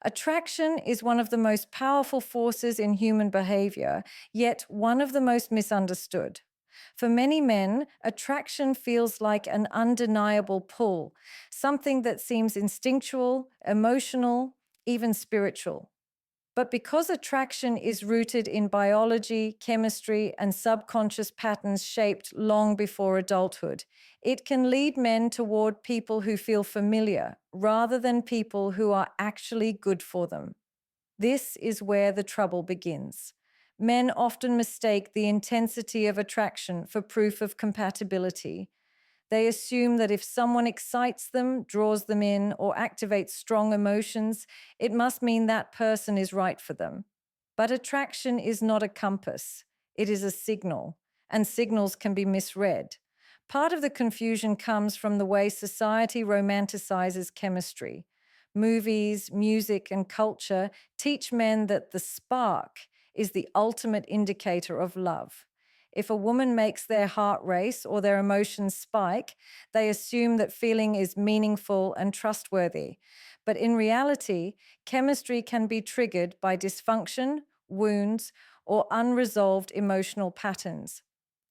Attraction is one of the most powerful forces in human behavior, yet one of the most misunderstood. For many men, attraction feels like an undeniable pull, something that seems instinctual, emotional, even spiritual. But because attraction is rooted in biology, chemistry, and subconscious patterns shaped long before adulthood, it can lead men toward people who feel familiar rather than people who are actually good for them. This is where the trouble begins. Men often mistake the intensity of attraction for proof of compatibility. They assume that if someone excites them, draws them in, or activates strong emotions, it must mean that person is right for them. But attraction is not a compass, it is a signal, and signals can be misread. Part of the confusion comes from the way society romanticizes chemistry. Movies, music, and culture teach men that the spark is the ultimate indicator of love. If a woman makes their heart race or their emotions spike, they assume that feeling is meaningful and trustworthy. But in reality, chemistry can be triggered by dysfunction, wounds, or unresolved emotional patterns.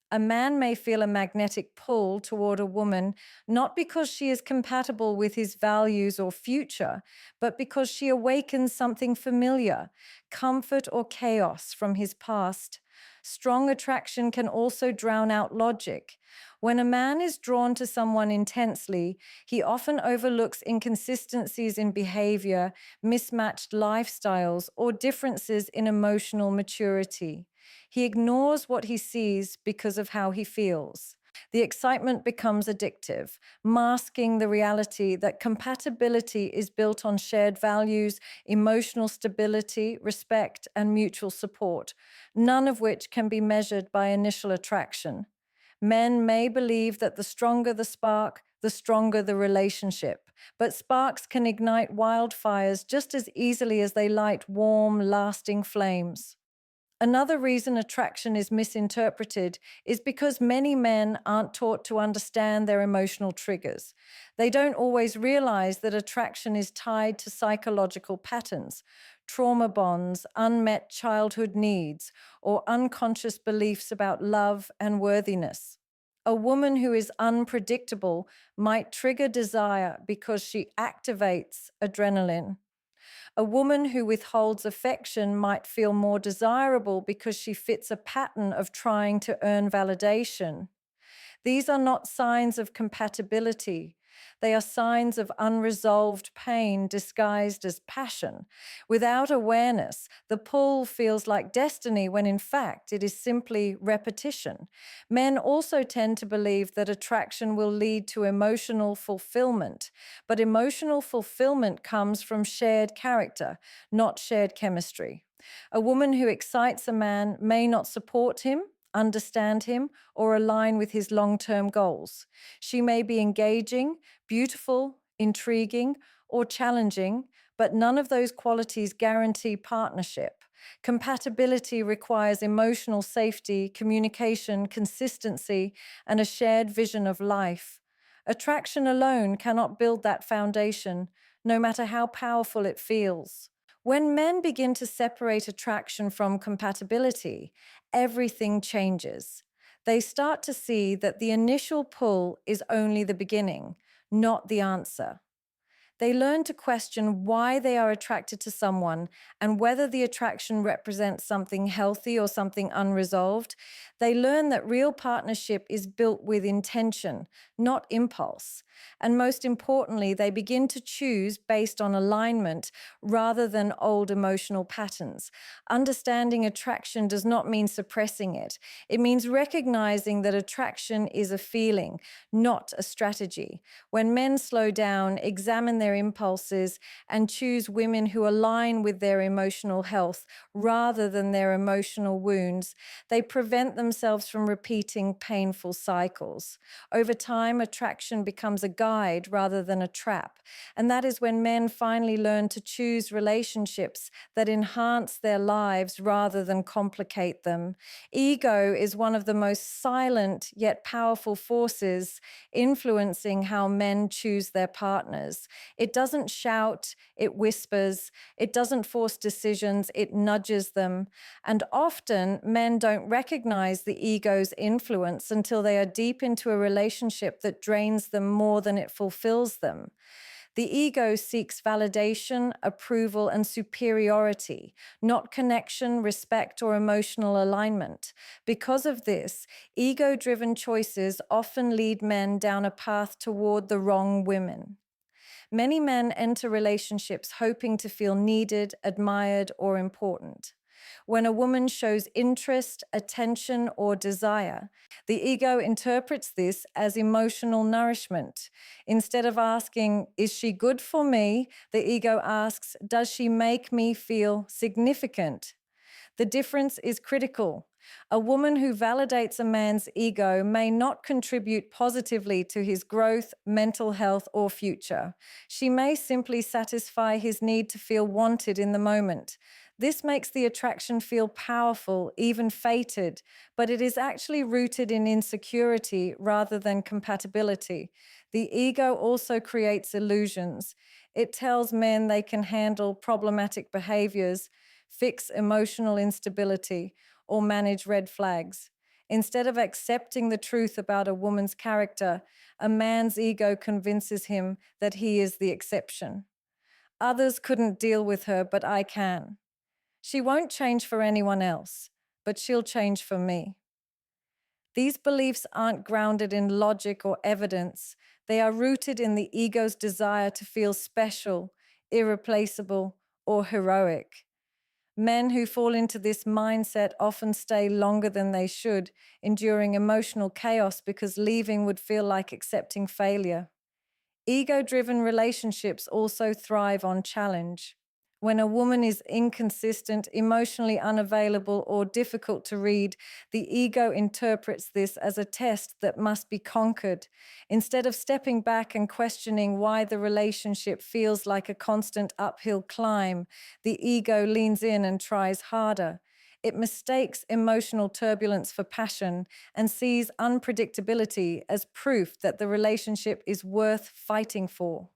A man may feel a magnetic pull toward a woman not because she is compatible with his values or future, but because she awakens something familiar, comfort or chaos from his past. Strong attraction can also drown out logic. When a man is drawn to someone intensely, he often overlooks inconsistencies in behavior, mismatched lifestyles, or differences in emotional maturity. He ignores what he sees because of how he feels. The excitement becomes addictive, masking the reality that compatibility is built on shared values, emotional stability, respect, and mutual support, none of which can be measured by initial attraction. Men may believe that the stronger the spark, the stronger the relationship, but sparks can ignite wildfires just as easily as they light warm, lasting flames. Another reason attraction is misinterpreted is because many men aren't taught to understand their emotional triggers. They don't always realize that attraction is tied to psychological patterns, trauma bonds, unmet childhood needs, or unconscious beliefs about love and worthiness. A woman who is unpredictable might trigger desire because she activates adrenaline. A woman who withholds affection might feel more desirable because she fits a pattern of trying to earn validation. These are not signs of compatibility. They are signs of unresolved pain disguised as passion. Without awareness, the pull feels like destiny when in fact it is simply repetition. Men also tend to believe that attraction will lead to emotional fulfillment, but emotional fulfillment comes from shared character, not shared chemistry. A woman who excites a man may not support him, understand him, or align with his long term goals. She may be engaging, beautiful, intriguing, or challenging, but none of those qualities guarantee partnership. Compatibility requires emotional safety, communication, consistency, and a shared vision of life. Attraction alone cannot build that foundation, no matter how powerful it feels. When men begin to separate attraction from compatibility, everything changes. They start to see that the initial pull is only the beginning, not the answer. They learn to question why they are attracted to someone and whether the attraction represents something healthy or something unresolved. They learn that real partnership is built with intention, not impulse. And most importantly, they begin to choose based on alignment rather than old emotional patterns. Understanding attraction does not mean suppressing it. It means recognizing that attraction is a feeling, not a strategy. When men slow down, examine their impulses, and choose women who align with their emotional health rather than their emotional wounds, they prevent themselves from repeating painful cycles. Over time, attraction becomes a guide rather than a trap. And that is when men finally learn to choose relationships that enhance their lives rather than complicate them. Ego is one of the most silent yet powerful forces influencing how men choose their partners. It doesn't shout, it whispers, it doesn't force decisions, it nudges them. And often men don't recognize the ego's influence until they are deep into a relationship that drains them more than it fulfills them. The ego seeks validation, approval, and superiority, not connection, respect, or emotional alignment. Because of this, ego driven choices often lead men down a path toward the wrong women. Many men enter relationships hoping to feel needed, admired, or important. When a woman shows interest, attention, or desire, the ego interprets this as emotional nourishment. Instead of asking, "Is she good for me?" the ego asks, "Does she make me feel significant?" The difference is critical. A woman who validates a man's ego may not contribute positively to his growth, mental health, or future. She may simply satisfy his need to feel wanted in the moment. This makes the attraction feel powerful, even fated, but it is actually rooted in insecurity rather than compatibility. The ego also creates illusions. It tells men they can handle problematic behaviors, fix emotional instability, or manage red flags. Instead of accepting the truth about a woman's character, a man's ego convinces him that he is the exception. Others couldn't deal with her, but I can. She won't change for anyone else, but she'll change for me. These beliefs aren't grounded in logic or evidence. They are rooted in the ego's desire to feel special, irreplaceable, or heroic. Men who fall into this mindset often stay longer than they should, enduring emotional chaos because leaving would feel like accepting failure. Ego-driven relationships also thrive on challenge. When a woman is inconsistent, emotionally unavailable, or difficult to read, the ego interprets this as a test that must be conquered. Instead of stepping back and questioning why the relationship feels like a constant uphill climb, the ego leans in and tries harder. It mistakes emotional turbulence for passion and sees unpredictability as proof that the relationship is worth fighting for.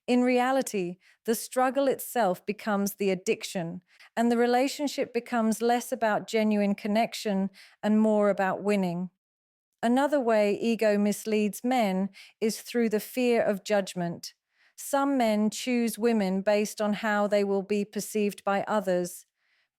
In reality, the struggle itself becomes the addiction, and the relationship becomes less about genuine connection and more about winning. Another way ego misleads men is through the fear of judgment. Some men choose women based on how they will be perceived by others.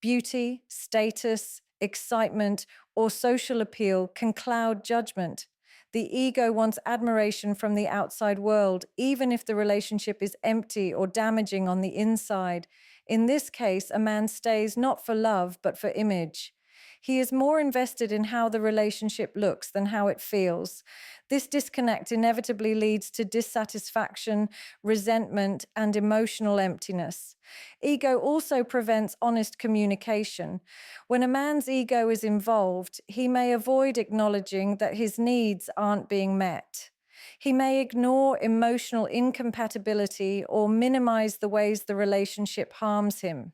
Beauty, status, excitement, or social appeal can cloud judgment. The ego wants admiration from the outside world, even if the relationship is empty or damaging on the inside. In this case, a man stays not for love, but for image. He is more invested in how the relationship looks than how it feels. This disconnect inevitably leads to dissatisfaction, resentment, and emotional emptiness. Ego also prevents honest communication. When a man's ego is involved, he may avoid acknowledging that his needs aren't being met. He may ignore emotional incompatibility or minimize the ways the relationship harms him.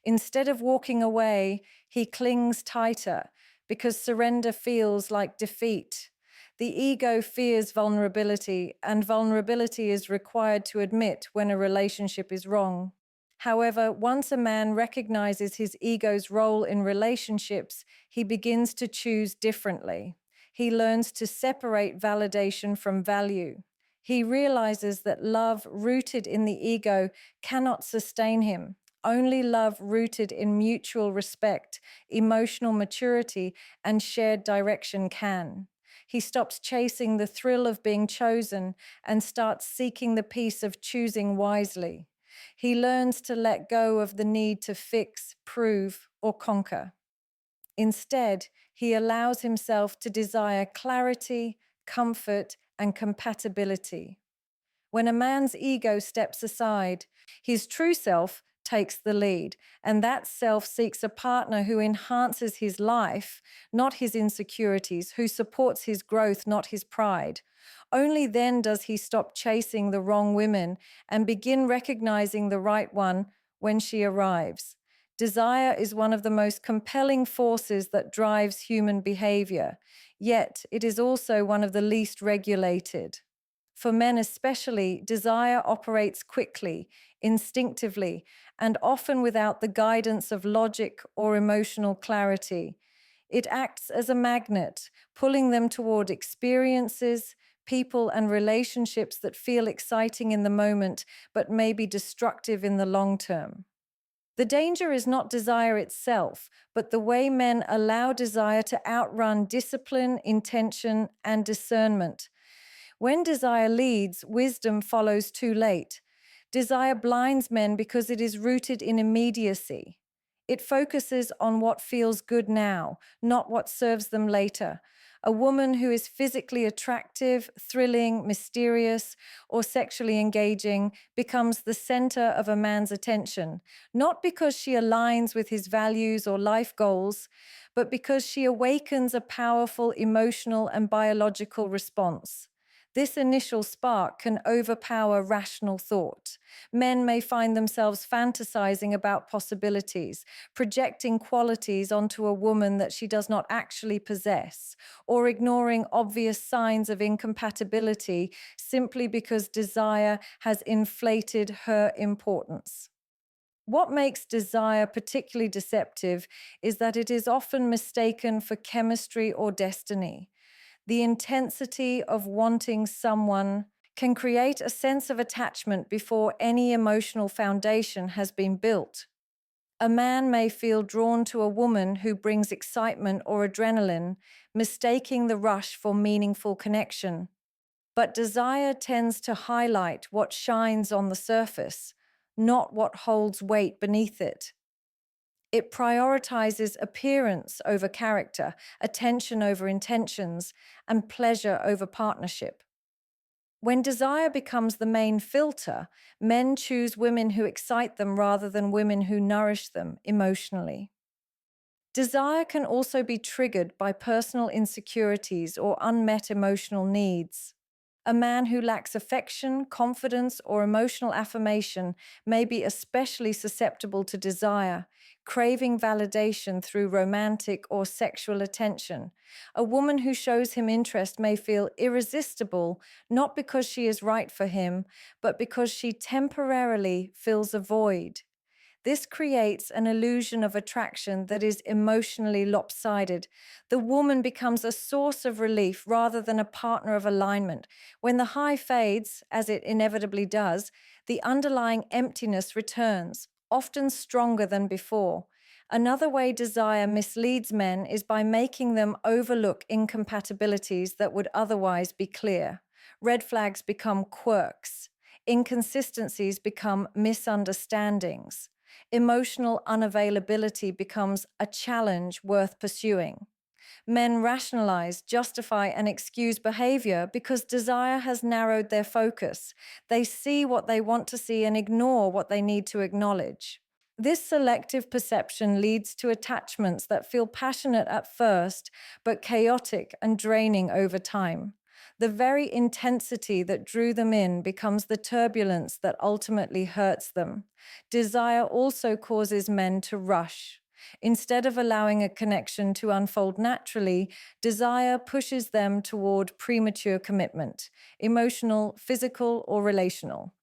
Instead of walking away, he clings tighter because surrender feels like defeat. The ego fears vulnerability, and vulnerability is required to admit when a relationship is wrong. However, once a man recognizes his ego's role in relationships, he begins to choose differently. He learns to separate validation from value. He realizes that love rooted in the ego cannot sustain him. Only love rooted in mutual respect, emotional maturity, and shared direction can. He stops chasing the thrill of being chosen and starts seeking the peace of choosing wisely. He learns to let go of the need to fix, prove, or conquer. Instead, he allows himself to desire clarity, comfort, and compatibility. When a man's ego steps aside, his true self takes the lead, and that self seeks a partner who enhances his life, not his insecurities, who supports his growth, not his pride. Only then does he stop chasing the wrong women and begin recognizing the right one when she arrives. Desire is one of the most compelling forces that drives human behavior, yet it is also one of the least regulated. For men especially, desire operates quickly, instinctively, and often without the guidance of logic or emotional clarity. It acts as a magnet, pulling them toward experiences, people, and relationships that feel exciting in the moment but may be destructive in the long term. The danger is not desire itself, but the way men allow desire to outrun discipline, intention, and discernment. When desire leads, wisdom follows too late. Desire blinds men because it is rooted in immediacy. It focuses on what feels good now, not what serves them later. A woman who is physically attractive, thrilling, mysterious, or sexually engaging becomes the center of a man's attention, not because she aligns with his values or life goals, but because she awakens a powerful emotional and biological response. This initial spark can overpower rational thought. Men may find themselves fantasizing about possibilities, projecting qualities onto a woman that she does not actually possess, or ignoring obvious signs of incompatibility simply because desire has inflated her importance. What makes desire particularly deceptive is that it is often mistaken for chemistry or destiny. The intensity of wanting someone can create a sense of attachment before any emotional foundation has been built. A man may feel drawn to a woman who brings excitement or adrenaline, mistaking the rush for meaningful connection. But desire tends to highlight what shines on the surface, not what holds weight beneath it. It prioritizes appearance over character, attention over intentions, and pleasure over partnership. When desire becomes the main filter, men choose women who excite them rather than women who nourish them emotionally. Desire can also be triggered by personal insecurities or unmet emotional needs. A man who lacks affection, confidence, or emotional affirmation may be especially susceptible to desire, craving validation through romantic or sexual attention. A woman who shows him interest may feel irresistible, not because she is right for him, but because she temporarily fills a void. This creates an illusion of attraction that is emotionally lopsided. The woman becomes a source of relief rather than a partner of alignment. When the high fades, as it inevitably does, the underlying emptiness returns, often stronger than before. Another way desire misleads men is by making them overlook incompatibilities that would otherwise be clear. Red flags become quirks. Inconsistencies become misunderstandings. Emotional unavailability becomes a challenge worth pursuing. Men rationalize, justify, and excuse behavior because desire has narrowed their focus. They see what they want to see and ignore what they need to acknowledge. This selective perception leads to attachments that feel passionate at first, but chaotic and draining over time. The very intensity that drew them in becomes the turbulence that ultimately hurts them. Desire also causes men to rush. Instead of allowing a connection to unfold naturally, desire pushes them toward premature commitment, emotional, physical, or relational.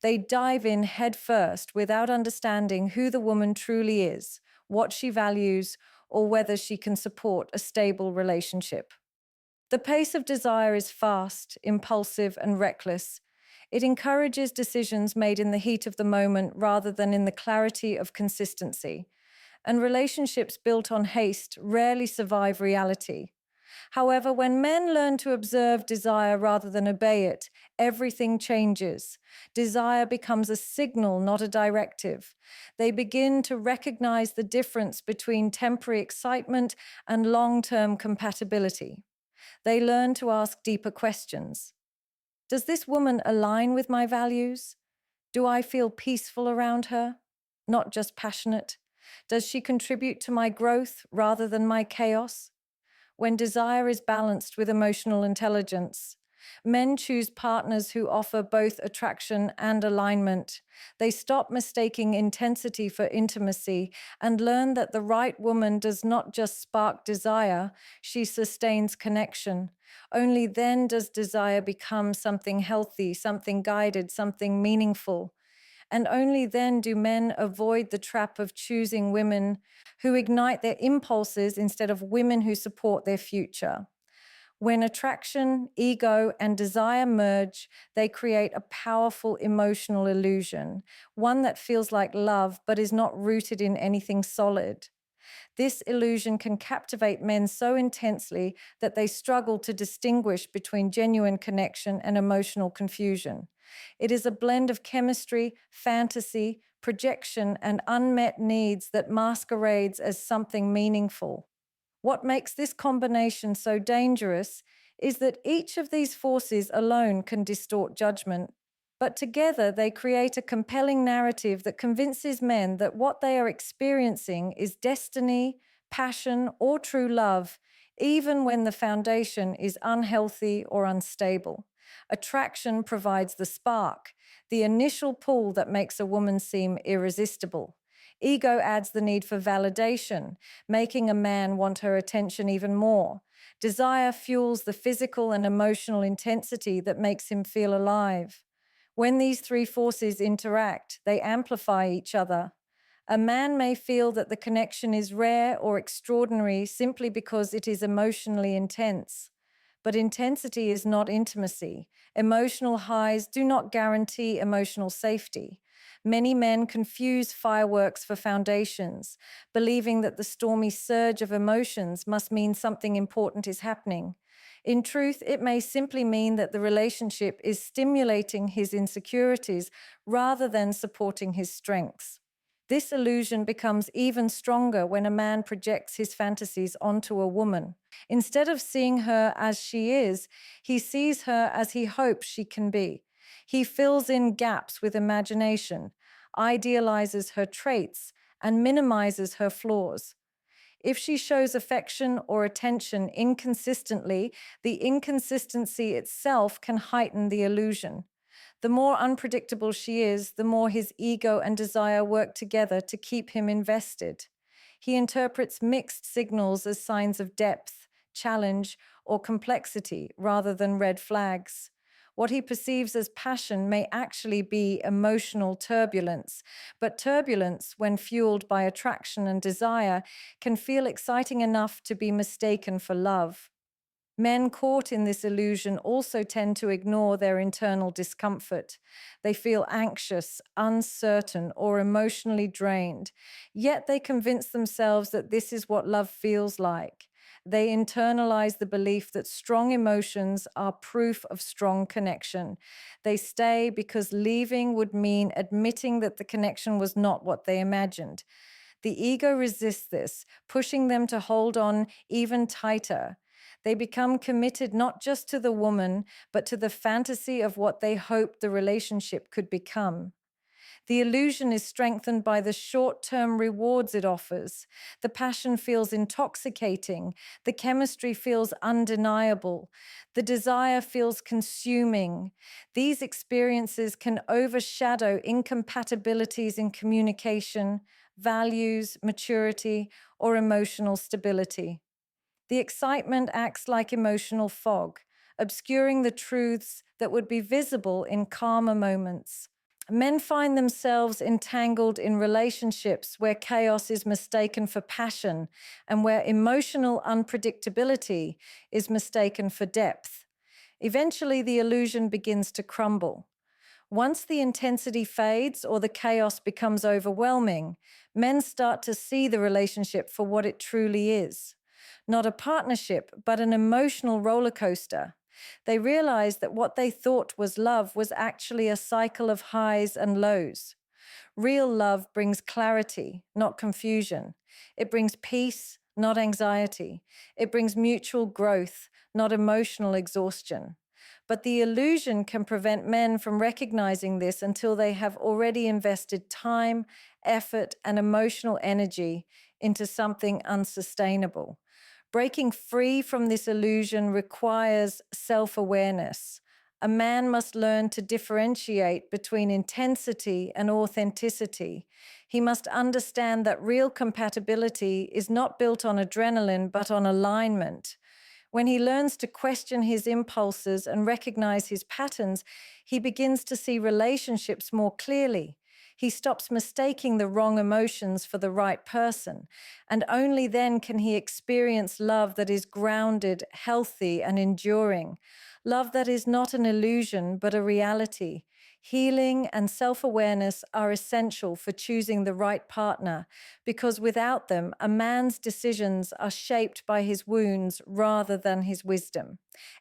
They dive in headfirst without understanding who the woman truly is, what she values, or whether she can support a stable relationship. The pace of desire is fast, impulsive, and reckless. It encourages decisions made in the heat of the moment rather than in the clarity of consistency. And relationships built on haste rarely survive reality. However, when men learn to observe desire rather than obey it, everything changes. Desire becomes a signal, not a directive. They begin to recognize the difference between temporary excitement and long-term compatibility. They learn to ask deeper questions. Does this woman align with my values? Do I feel peaceful around her, not just passionate? Does she contribute to my growth rather than my chaos? When desire is balanced with emotional intelligence, Men choose partners who offer both attraction and alignment. They stop mistaking intensity for intimacy and learn that the right woman does not just spark desire, she sustains connection. Only then does desire become something healthy, something guided, something meaningful. And only then do men avoid the trap of choosing women who ignite their impulses instead of women who support their future. When attraction, ego, and desire merge, they create a powerful emotional illusion, one that feels like love but is not rooted in anything solid. This illusion can captivate men so intensely that they struggle to distinguish between genuine connection and emotional confusion. It is a blend of chemistry, fantasy, projection, and unmet needs that masquerades as something meaningful. What makes this combination so dangerous is that each of these forces alone can distort judgment, but together they create a compelling narrative that convinces men that what they are experiencing is destiny, passion, or true love, even when the foundation is unhealthy or unstable. Attraction provides the spark, the initial pull that makes a woman seem irresistible. Ego adds the need for validation, making a man want her attention even more. Desire fuels the physical and emotional intensity that makes him feel alive. When these three forces interact, they amplify each other. A man may feel that the connection is rare or extraordinary simply because it is emotionally intense. But intensity is not intimacy. Emotional highs do not guarantee emotional safety. Many men confuse fireworks for foundations, believing that the stormy surge of emotions must mean something important is happening. In truth, it may simply mean that the relationship is stimulating his insecurities rather than supporting his strengths. This illusion becomes even stronger when a man projects his fantasies onto a woman. Instead of seeing her as she is, he sees her as he hopes she can be. He fills in gaps with imagination, idealizes her traits, and minimizes her flaws. If she shows affection or attention inconsistently, the inconsistency itself can heighten the illusion. The more unpredictable she is, the more his ego and desire work together to keep him invested. He interprets mixed signals as signs of depth, challenge, or complexity rather than red flags. What he perceives as passion may actually be emotional turbulence, but turbulence, when fueled by attraction and desire, can feel exciting enough to be mistaken for love. Men caught in this illusion also tend to ignore their internal discomfort. They feel anxious, uncertain, or emotionally drained, yet they convince themselves that this is what love feels like. They internalize the belief that strong emotions are proof of strong connection. They stay because leaving would mean admitting that the connection was not what they imagined. The ego resists this, pushing them to hold on even tighter. They become committed not just to the woman, but to the fantasy of what they hope the relationship could become. The illusion is strengthened by the short-term rewards it offers. The passion feels intoxicating. The chemistry feels undeniable. The desire feels consuming. These experiences can overshadow incompatibilities in communication, values, maturity, or emotional stability. The excitement acts like emotional fog, obscuring the truths that would be visible in calmer moments. Men find themselves entangled in relationships where chaos is mistaken for passion and where emotional unpredictability is mistaken for depth. Eventually, the illusion begins to crumble. Once the intensity fades or the chaos becomes overwhelming, men start to see the relationship for what it truly is. Not a partnership, but an emotional roller coaster. They realize that what they thought was love was actually a cycle of highs and lows. Real love brings clarity, not confusion. It brings peace, not anxiety. It brings mutual growth, not emotional exhaustion. But the illusion can prevent men from recognizing this until they have already invested time, effort, and emotional energy into something unsustainable. Breaking free from this illusion requires self-awareness. A man must learn to differentiate between intensity and authenticity. He must understand that real compatibility is not built on adrenaline, but on alignment. When he learns to question his impulses and recognize his patterns, he begins to see relationships more clearly. He stops mistaking the wrong emotions for the right person, and only then can he experience love that is grounded, healthy, and enduring. Love that is not an illusion, but a reality. Healing and self-awareness are essential for choosing the right partner, because without them, a man's decisions are shaped by his wounds rather than his wisdom.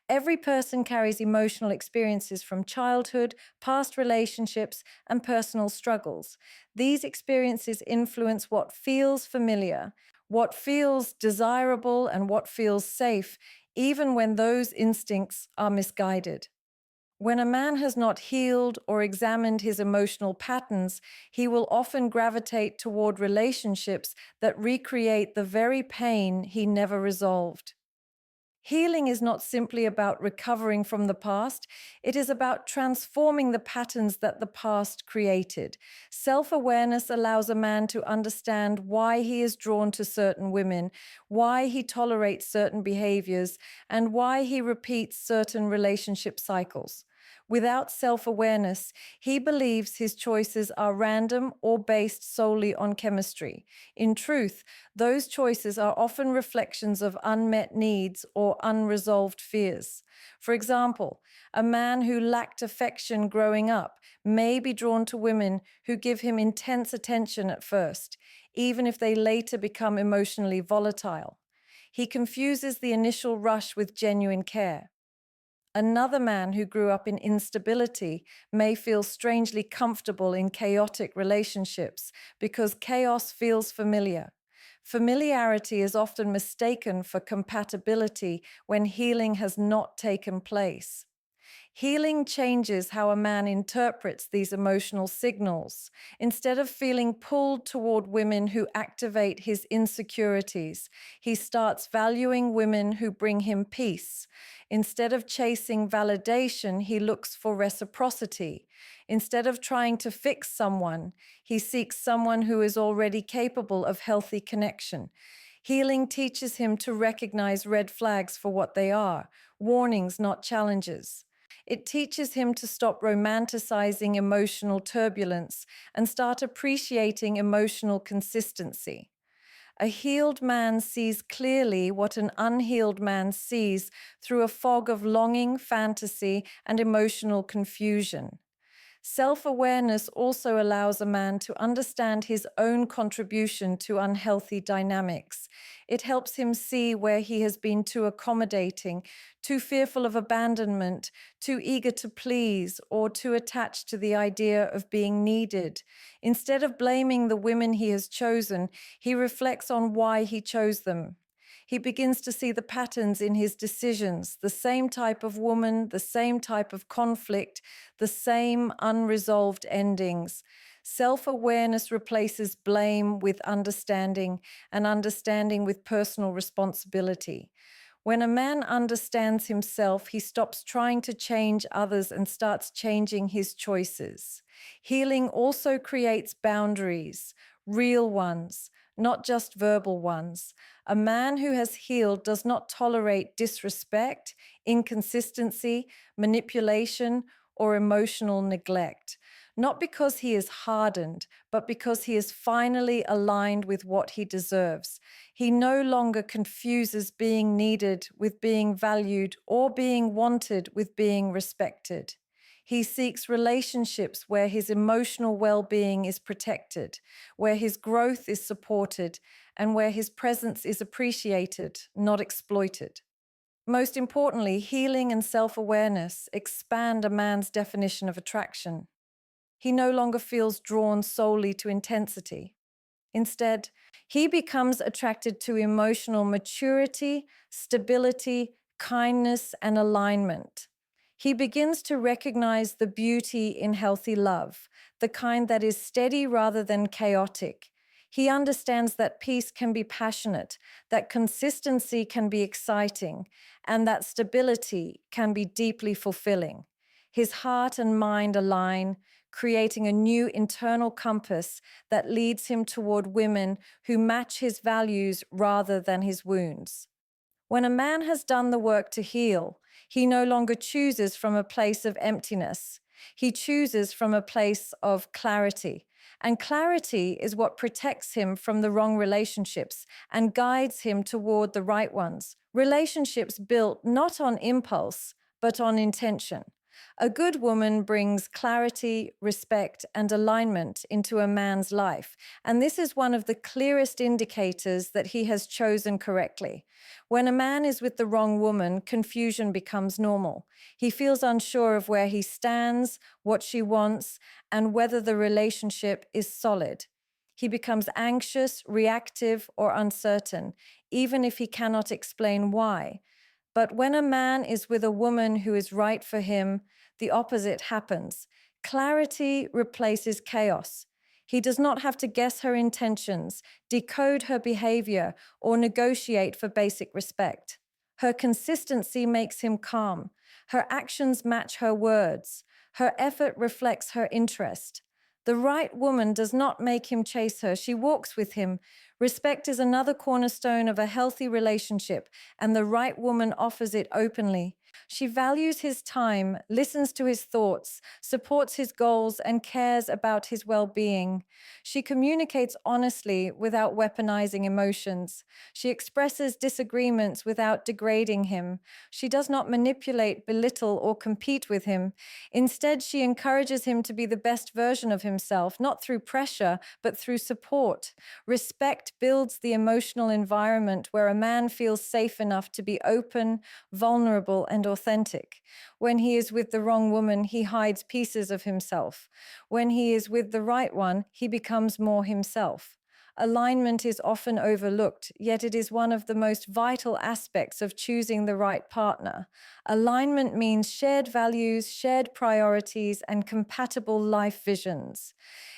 Every person carries emotional experiences from childhood, past relationships, and personal struggles. These experiences influence what feels familiar, what feels desirable, and what feels safe, even when those instincts are misguided. When a man has not healed or examined his emotional patterns, he will often gravitate toward relationships that recreate the very pain he never resolved. Healing is not simply about recovering from the past, it is about transforming the patterns that the past created. Self-awareness allows a man to understand why he is drawn to certain women, why he tolerates certain behaviors, and why he repeats certain relationship cycles. Without self-awareness, he believes his choices are random or based solely on chemistry. In truth, those choices are often reflections of unmet needs or unresolved fears. For example, a man who lacked affection growing up may be drawn to women who give him intense attention at first, even if they later become emotionally volatile. He confuses the initial rush with genuine care. Another man who grew up in instability may feel strangely comfortable in chaotic relationships because chaos feels familiar. Familiarity is often mistaken for compatibility when healing has not taken place. Healing changes how a man interprets these emotional signals. Instead of feeling pulled toward women who activate his insecurities, he starts valuing women who bring him peace. Instead of chasing validation, he looks for reciprocity. Instead of trying to fix someone, he seeks someone who is already capable of healthy connection. Healing teaches him to recognize red flags for what they are, warnings, not challenges. It teaches him to stop romanticizing emotional turbulence and start appreciating emotional consistency. A healed man sees clearly what an unhealed man sees through a fog of longing, fantasy, and emotional confusion. Self-awareness also allows a man to understand his own contribution to unhealthy dynamics. It helps him see where he has been too accommodating, too fearful of abandonment, too eager to please, or too attached to the idea of being needed. Instead of blaming the women he has chosen, he reflects on why he chose them. He begins to see the patterns in his decisions, the same type of woman, the same type of conflict, the same unresolved endings. Self-awareness replaces blame with understanding, and understanding with personal responsibility. When a man understands himself, he stops trying to change others and starts changing his choices. Healing also creates boundaries, real ones, not just verbal ones. A man who has healed does not tolerate disrespect, inconsistency, manipulation, or emotional neglect. Not because he is hardened, but because he is finally aligned with what he deserves. He no longer confuses being needed with being valued or being wanted with being respected. He seeks relationships where his emotional well-being is protected, where his growth is supported, and where his presence is appreciated, not exploited. Most importantly, healing and self-awareness expand a man's definition of attraction. He no longer feels drawn solely to intensity. Instead, he becomes attracted to emotional maturity, stability, kindness, and alignment. He begins to recognize the beauty in healthy love, the kind that is steady rather than chaotic. He understands that peace can be passionate, that consistency can be exciting, and that stability can be deeply fulfilling. His heart and mind align, creating a new internal compass that leads him toward women who match his values rather than his wounds. When a man has done the work to heal, he no longer chooses from a place of emptiness. He chooses from a place of clarity. And clarity is what protects him from the wrong relationships and guides him toward the right ones. Relationships built not on impulse, but on intention. A good woman brings clarity, respect, and alignment into a man's life. And this is one of the clearest indicators that he has chosen correctly. When a man is with the wrong woman, confusion becomes normal. He feels unsure of where he stands, what she wants, and whether the relationship is solid. He becomes anxious, reactive, or uncertain, even if he cannot explain why. But when a man is with a woman who is right for him, the opposite happens. Clarity replaces chaos. He does not have to guess her intentions, decode her behavior, or negotiate for basic respect. Her consistency makes him calm. Her actions match her words. Her effort reflects her interest. The right woman does not make him chase her, she walks with him. Respect is another cornerstone of a healthy relationship, and the right woman offers it openly. She values his time, listens to his thoughts, supports his goals, and cares about his well being. She communicates honestly without weaponizing emotions. She expresses disagreements without degrading him. She does not manipulate, belittle, or compete with him. Instead, she encourages him to be the best version of himself, not through pressure, but through support. Respect builds the emotional environment where a man feels safe enough to be open, vulnerable, and authentic. When he is with the wrong woman, he hides pieces of himself. When he is with the right one, he becomes more himself. Alignment is often overlooked, yet it is one of the most vital aspects of choosing the right partner. Alignment means shared values, shared priorities, and compatible life visions.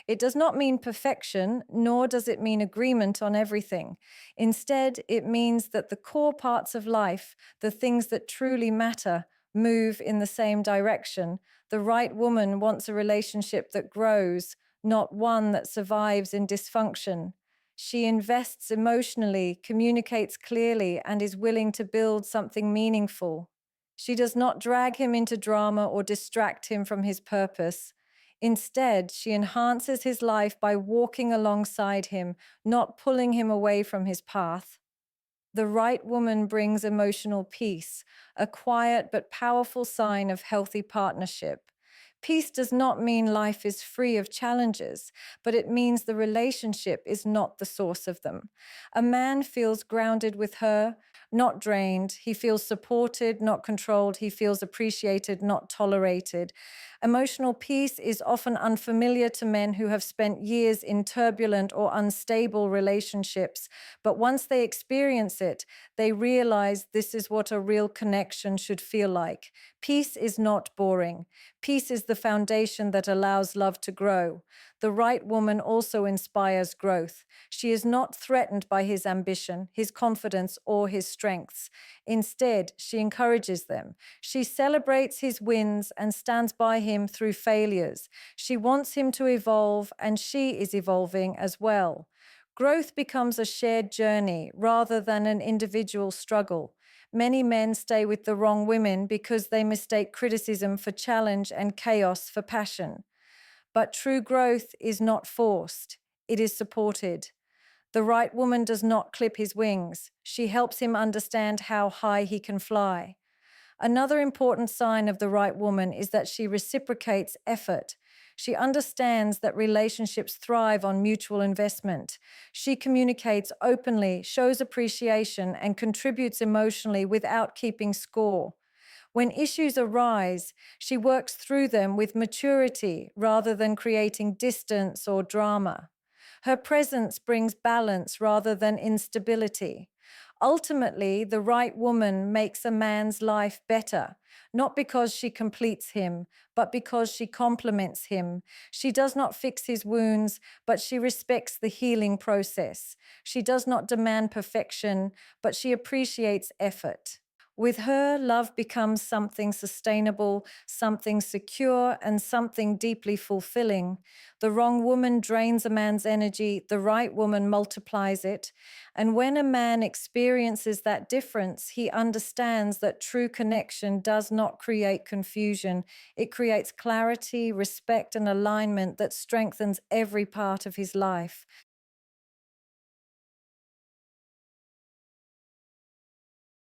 It does not mean perfection, nor does it mean agreement on everything. Instead, it means that the core parts of life, the things that truly matter, move in the same direction. The right woman wants a relationship that grows, not one that survives in dysfunction. She invests emotionally, communicates clearly, and is willing to build something meaningful. She does not drag him into drama or distract him from his purpose. Instead, she enhances his life by walking alongside him, not pulling him away from his path. The right woman brings emotional peace, a quiet but powerful sign of healthy partnership. Peace does not mean life is free of challenges, but it means the relationship is not the source of them. A man feels grounded with her, not drained. He feels supported, not controlled. He feels appreciated, not tolerated. Emotional peace is often unfamiliar to men who have spent years in turbulent or unstable relationships, but once they experience it, they realize this is what a real connection should feel like. Peace is not boring. Peace is the foundation that allows love to grow. The right woman also inspires growth. She is not threatened by his ambition, his confidence, or his strengths. Instead, she encourages them. She celebrates his wins and stands by him through failures. She wants him to evolve, and she is evolving as well. Growth becomes a shared journey rather than an individual struggle. Many men stay with the wrong women because they mistake criticism for challenge and chaos for passion. But true growth is not forced, it is supported. The right woman does not clip his wings. She helps him understand how high he can fly. Another important sign of the right woman is that she reciprocates effort. She understands that relationships thrive on mutual investment. She communicates openly, shows appreciation, and contributes emotionally without keeping score. When issues arise, she works through them with maturity rather than creating distance or drama. Her presence brings balance rather than instability. Ultimately, the right woman makes a man's life better, not because she completes him, but because she complements him. She does not fix his wounds, but she respects the healing process. She does not demand perfection, but she appreciates effort. With her, love becomes something sustainable, something secure, and something deeply fulfilling. The wrong woman drains a man's energy, the right woman multiplies it. And when a man experiences that difference, he understands that true connection does not create confusion. It creates clarity, respect, and alignment that strengthens every part of his life.